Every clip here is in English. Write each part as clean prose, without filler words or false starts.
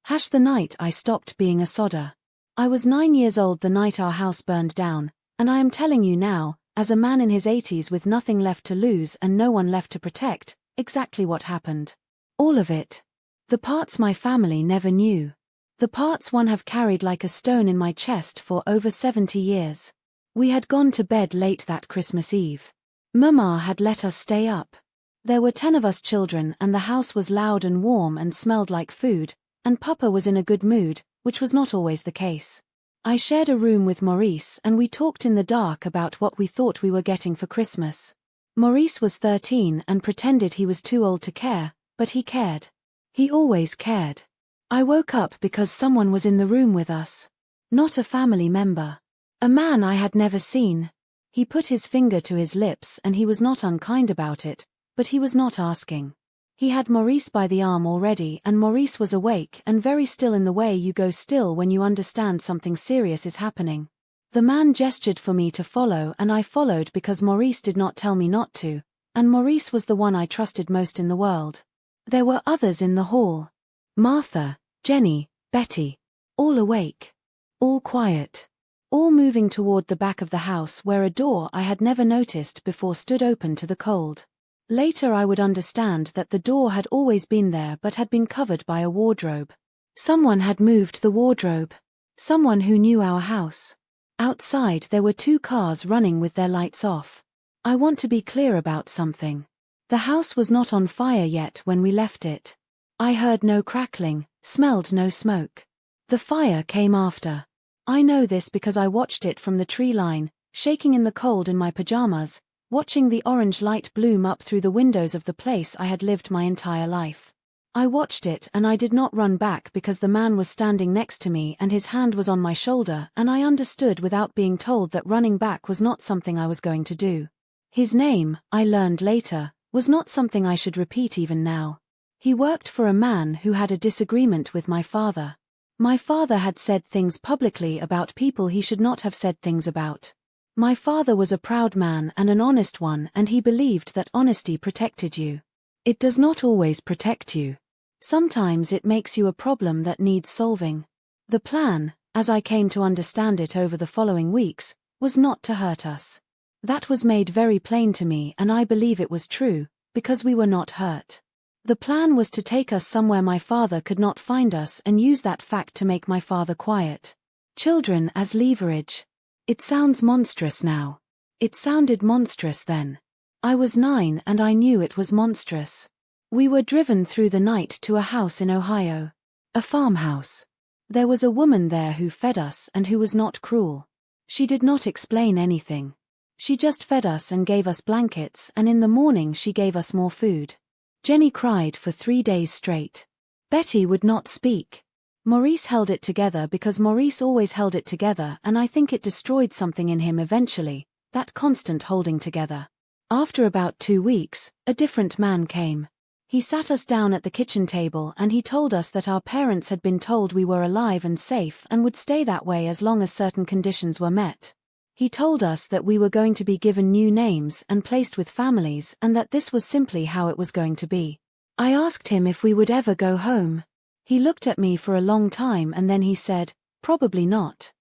The night I stopped being a Sodder. I was 9 years old the night our house burned down, and I am telling you now, as a man in his 80s with nothing left to lose and no one left to protect, exactly what happened. All of it. The parts my family never knew. The parts one have carried like a stone in my chest for over 70 years. We had gone to bed late that Christmas Eve. Mama had let us stay up. There were 10 of us children and the house was loud and warm and smelled like food, and Papa was in a good mood, which was not always the case. I shared a room with Maurice and we talked in the dark about what we thought we were getting for Christmas. Maurice was 13 and pretended he was too old to care, but he cared. He always cared. I woke up because someone was in the room with us. Not a family member. A man I had never seen. He put his finger to his lips and he was not unkind about it, but he was not asking. He had Maurice by the arm already and Maurice was awake and very still in the way you go still when you understand something serious is happening. The man gestured for me to follow and I followed because Maurice did not tell me not to, and Maurice was the one I trusted most in the world. There were others in the hall. Martha, Jenny, Betty. All awake. All quiet. All moving toward the back of the house where a door I had never noticed before stood open to the cold. Later I would understand that the door had always been there but had been covered by a wardrobe. Someone had moved the wardrobe. Someone who knew our house. Outside there were 2 cars running with their lights off. I want to be clear about something. The house was not on fire yet when we left it. I heard no crackling, smelled no smoke. The fire came after. I know this because I watched it from the tree line, shaking in the cold in my pajamas, watching the orange light bloom up through the windows of the place I had lived my entire life. I watched it and I did not run back because the man was standing next to me and his hand was on my shoulder and I understood without being told that running back was not something I was going to do. His name, I learned later, was not something I should repeat even now. He worked for a man who had a disagreement with my father. My father had said things publicly about people he should not have said things about. My father was a proud man and an honest one and he believed that honesty protected you. It does not always protect you. Sometimes it makes you a problem that needs solving. The plan, as I came to understand it over the following weeks, was not to hurt us. That was made very plain to me and I believe it was true, because we were not hurt. The plan was to take us somewhere my father could not find us and use that fact to make my father quiet. Children as leverage. It sounds monstrous now. It sounded monstrous then. I was 9 and I knew it was monstrous. We were driven through the night to a house in Ohio. A farmhouse. There was a woman there who fed us and who was not cruel. She did not explain anything. She just fed us and gave us blankets and in the morning she gave us more food. Jenny cried for 3 days straight. Betty would not speak. Maurice held it together because Maurice always held it together and I think it destroyed something in him eventually, that constant holding together. After about 2 weeks, a different man came. He sat us down at the kitchen table and he told us that our parents had been told we were alive and safe and would stay that way as long as certain conditions were met. He told us that we were going to be given new names and placed with families and that this was simply how it was going to be. I asked him if we would ever go home. He looked at me for a long time and then he said, "Probably not."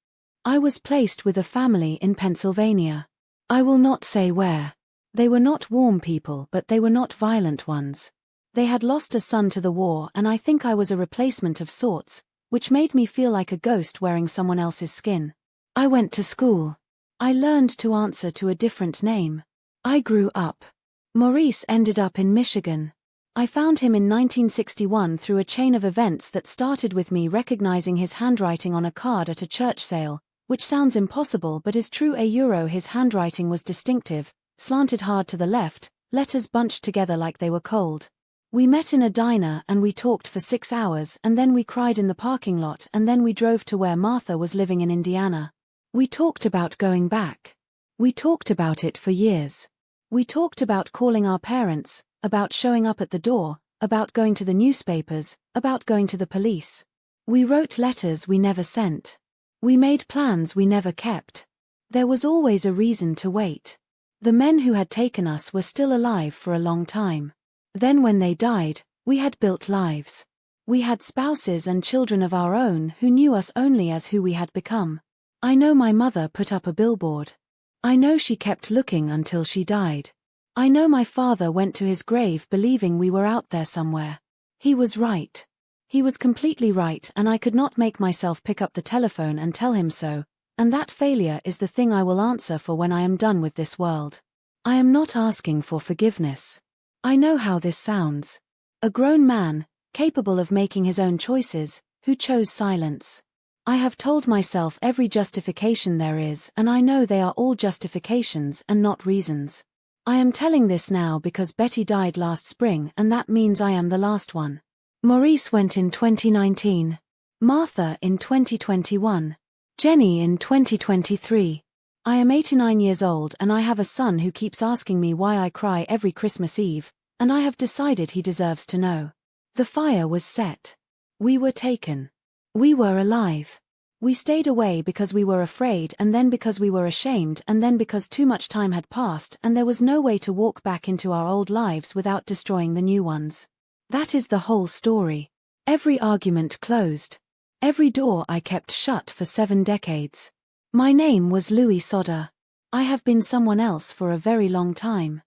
I was placed with a family in Pennsylvania. I will not say where. They were not warm people but they were not violent ones. They had lost a son to the war and I think I was a replacement of sorts, which made me feel like a ghost wearing someone else's skin. I went to school. I learned to answer to a different name. I grew up. Maurice ended up in Michigan. I found him in 1961 through a chain of events that started with me recognizing his handwriting on a card at a church sale, which sounds impossible but is true. His handwriting was distinctive, slanted hard to the left, letters bunched together like they were cold. We met in a diner and we talked for 6 hours and then we cried in the parking lot and then we drove to where Martha was living in Indiana. We talked about going back. We talked about it for years. We talked about calling our parents, about showing up at the door, about going to the newspapers, about going to the police. We wrote letters we never sent. We made plans we never kept. There was always a reason to wait. The men who had taken us were still alive for a long time. Then when they died, we had built lives. We had spouses and children of our own who knew us only as who we had become. I know my mother put up a billboard. I know she kept looking until she died. I know my father went to his grave believing we were out there somewhere. He was right. He was completely right, and I could not make myself pick up the telephone and tell him so, and that failure is the thing I will answer for when I am done with this world. I am not asking for forgiveness. I know how this sounds. A grown man, capable of making his own choices, who chose silence. I have told myself every justification there is, and I know they are all justifications and not reasons. I am telling this now because Betty died last spring, and that means I am the last one. Maurice went in 2019. Martha in 2021. Jenny in 2023. I am 89 years old and I have a son who keeps asking me why I cry every Christmas Eve, and I have decided he deserves to know. The fire was set. We were taken. We were alive. We stayed away because we were afraid, and then because we were ashamed, and then because too much time had passed and there was no way to walk back into our old lives without destroying the new ones. That is the whole story. Every argument closed. Every door I kept shut for 7 decades. My name was Louis Sodder. I have been someone else for a very long time.